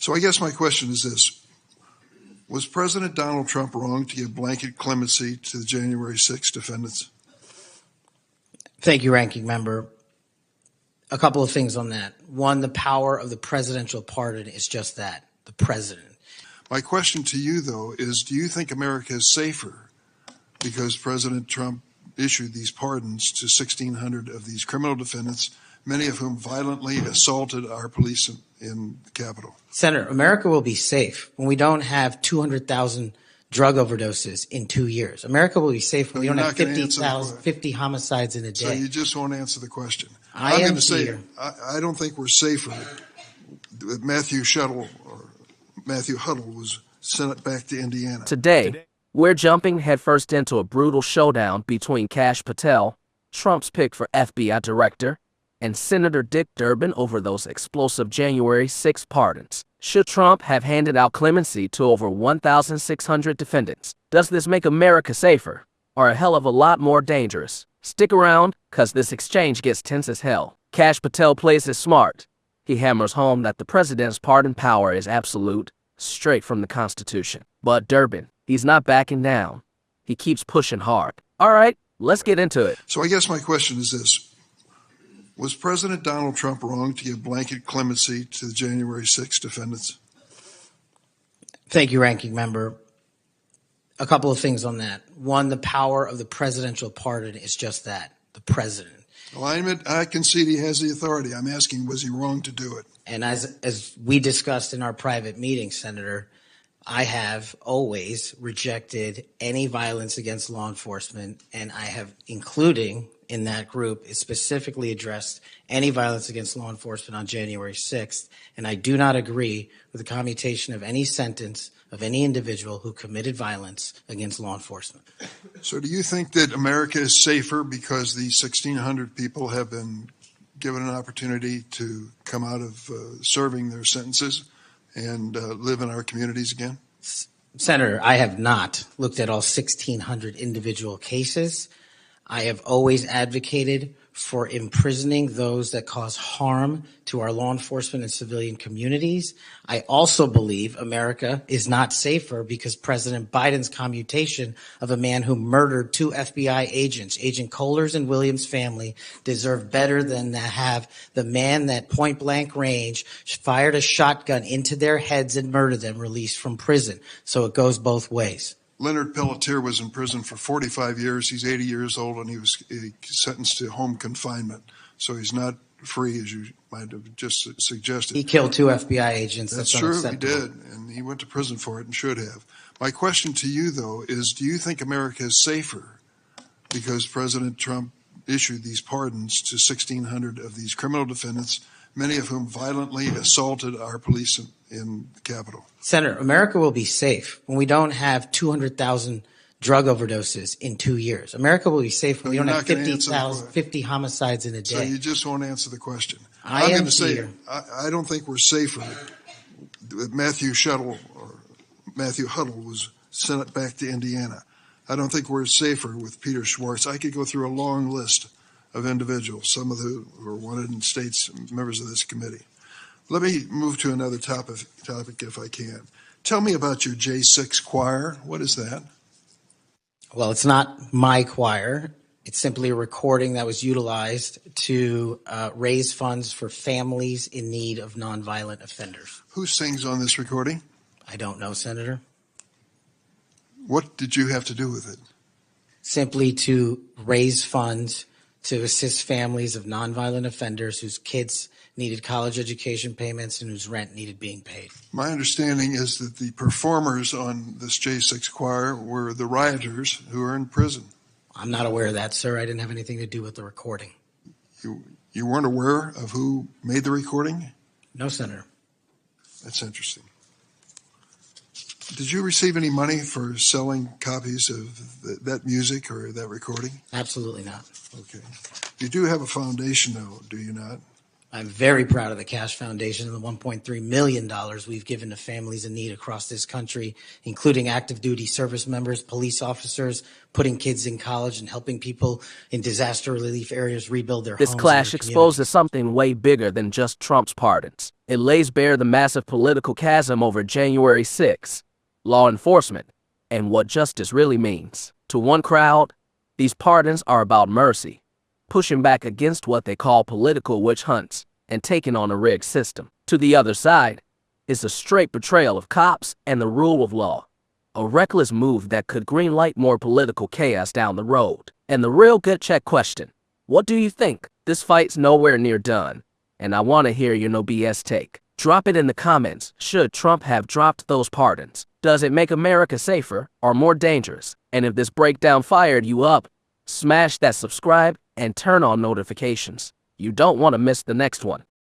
So I guess my question is this. Was President Donald Trump wrong to give blanket clemency to the January 6 defendants? Thank you, Ranking Member. A couple of things on that. One, the power of the presidential pardon is just that, the president. My question to you, though, is do you think America is safer because President Trump issued these pardons to 1,600 of these criminal defendants, many of whom violently assaulted our police in the Capitol? Senator, America will be safe when we don't have 200,000 drug overdoses in 2 years. America will be safe when we don't have 50 homicides in a day. So you just won't answer the question. I'm going to say I don't think we're safer. Matthew Huddle was sent back to Indiana. Today, we're jumping headfirst into a brutal showdown between Kash Patel, Trump's pick for FBI director, and Senator Dick Durbin over those explosive January 6 pardons. Should Trump have handed out clemency to over 1,600 defendants? Does this make America safer or a hell of a lot more dangerous? Stick around, cause this exchange gets tense as hell. Kash Patel plays it smart. He hammers home that the president's pardon power is absolute, straight from the Constitution. But Durbin, he's not backing down. He keeps pushing hard. All right, let's get into it. So I guess my question is this. Was President Donald Trump wrong to give blanket clemency to the January 6 defendants? Thank you, Ranking Member. A couple of things on that. One, the power of the presidential pardon is just that, the president. Well, I concede he has the authority. I'm asking, was he wrong to do it? And as we discussed in our private meeting, Senator, I have always rejected any violence against law enforcement, and I have, including in that group, is specifically addressed any violence against law enforcement on January 6th, and I do not agree with the commutation of any sentence of any individual who committed violence against law enforcement. So do you think that America is safer because these 1,600 people have been given an opportunity to come out of serving their sentences and live in our communities again? Senator, I have not looked at all 1,600 individual cases. I have always advocated for imprisoning those that cause harm to our law enforcement and civilian communities. I also believe America is not safer because President Biden's commutation of a man who murdered 2 FBI agents, Agent Kohler's and Williams' family, deserve better than to have the man that point blank range fired a shotgun into their heads and murdered them released from prison. So it goes both ways. Leonard Pelletier was in prison for 45 years. He's 80 years old, and he was sentenced to home confinement. So he's not free, as you might have just suggested. He killed 2 FBI agents. That's true, he did, and he went to prison for it and should have. My question to you, though, is do you think America is safer because President Trump issued these pardons to 1,600 of these criminal defendants, many of whom violently assaulted our police in the Capitol? Senator, America will be safe when we don't have 200,000 drug overdoses in 2 years. America will be safe when we don't have 50 homicides in a day. So you just won't answer the question. I'm going to say I don't think we're safer. Matthew Huddle was sent back to Indiana. I don't think we're safer with Peter Schwartz. I could go through a long list of individuals, some of who are wanted in states, members of this committee. Let me move to another topic if I can. Tell me about your J6 choir. What is that? Well, it's not my choir. It's simply a recording that was utilized to raise funds for families in need of nonviolent offenders. Who sings on this recording? I don't know, Senator. What did you have to do with it? Simply to raise funds to assist families of nonviolent offenders whose kids needed college education payments and whose rent needed being paid. My understanding is that the performers on this J6 choir were the rioters who are in prison. I'm not aware of that, sir. I didn't have anything to do with the recording. You weren't aware of who made the recording? No, Senator. That's interesting. Did you receive any money for selling copies of that music or that recording? Absolutely not. Okay. You do have a foundation, though, do you not? I'm very proud of the Cash Foundation and the $1.3 million we've given to families in need across this country, including active duty service members, police officers, putting kids in college, and helping people in disaster relief areas rebuild their This homes. clash and their exposes communities. something way bigger than just Trump's pardons. It lays bare the massive political chasm over January 6, law enforcement, and what justice really means. To one crowd, these pardons are about mercy, pushing back against what they call political witch hunts and taking on a rigged system. To the other side, it's a straight betrayal of cops and the rule of law, a reckless move that could greenlight more political chaos down the road. And the real gut check question, what do you think? This fight's nowhere near done, and I want to hear your no BS take. Drop it in the comments. Should Trump have dropped those pardons? Does it make America safer or more dangerous? And if this breakdown fired you up, smash that subscribe and turn on notifications. You don't want to miss the next one.